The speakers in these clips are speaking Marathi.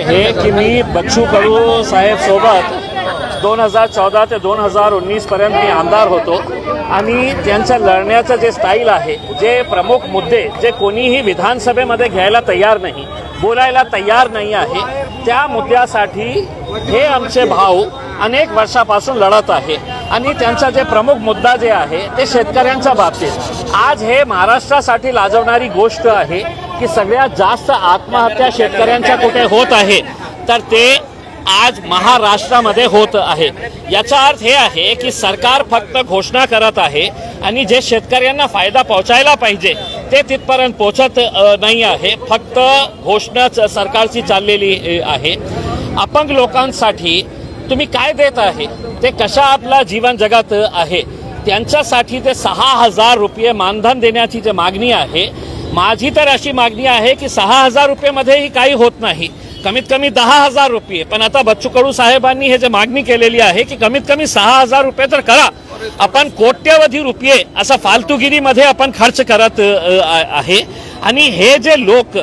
हे की मी बच्चू कडू साहेब सोबत 2014 ते 2019 पर्यंत मी आमदार होतो आणि त्यांच्या लढण्याचं जे स्टाईल आहे, जे प्रमुख मुद्दे जे कोणीही विधानसभेमध्ये घ्यायला तयार नाही, बोलायला तयार नाही आहे, त्या मुद्द्यासाठी हे आमचे भाऊ अनेक वर्षापासून लढत आहे आणि त्यांचा जे प्रमुख मुद्दा जे आहे ते शेतकऱ्यांच्या बाबतीत आज हे महाराष्ट्रासाठी लाजवणारी गोष्ट आहे की सगळ्यात जास्त आत्महत्या शेतकऱ्यांच्या कुठे होत आहे तर ते आज महाराष्ट्रामध्ये होत आहे। याचा अर्थ हे आहे की सरकार फक्त घोषणा करत आहे आणि जे शेतकऱ्यांना फायदा पोहोचायला पाहिजे ते तिथपर्यंत पोहोचत नाही आहे, फक्त घोषणाच सरकारची चाललेली आहे। अपंग लोकांसाठी तुम्ही काय देत आहे, ते कशा आपला जीवन जगत आहे, त्यांच्यासाठी ते 6,000 रुपये मानधन देण्याची जी मागणी आहे, माझी तर अशी मागणी आहे की 6,000 रुपयेमध्येही काही होत नाही, कमीत कमी 10,000 रुपये। पण आता बच्चू कडू साहेबांनी हे जे मागणी केलेली आहे की कमीत कमी 6,000 रुपये तर करा। आपण कोट्यवधी रुपये असा फालतूगिरीमध्ये आपण खर्च करत आहे आणि हे जे लोक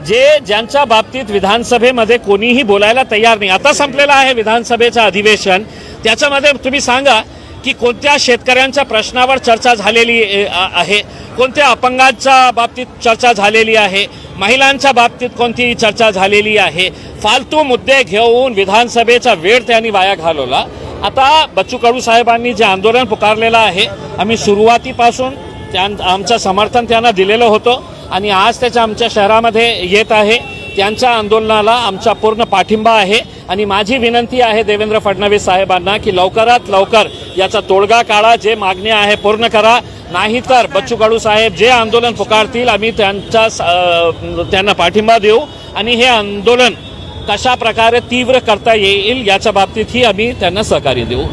ज्यांच्या बाबतीत विधानसभेमध्ये कोणीही बोलायला तयार नाही, आता संपलेलं आहे विधानसभेचं अधिवेशन, त्याच्यामध्ये तुम्ही सांगा की कोणत्या शेतकऱ्यांच्या प्रश्नावर चर्चा झालेली आहे, कोणत्या अपंगांच्या बाबतीत चर्चा झालेली आहे, महिलांच्या बाबतीत कोणती चर्चा झालेली आहे। फालतू मुद्दे घेऊन विधानसभेचा वेळ त्यांनी वाया घालवला। आता बच्चू कडू साहेबांनी जे आंदोलन पुकारलेलं आहे, आम्ही सुरुवातीपासून आमचं समर्थन त्यांना दिलेलं होतं आणि आज त्याच्या आमच्या शहरामध्ये येत आहे। त्यांच्या आंदोलनाला आमचा पूर्ण पाठिंबा आहे आणि माझी विनंती आहे देवेंद्र फडणवीस साहेबांना की लवकरात लवकर याचा तोडगा काढा, जे मागण्या आहे पूर्ण करा, नाहीतर बच्चू कडू साहेब जे आंदोलन पुकारतील आम्ही त्यांना पाठिंबा देऊ आणि हे आंदोलन कशा प्रकारे तीव्र करता येईल याच्या बाबतीतही आम्ही त्यांना सहकार्य देऊ।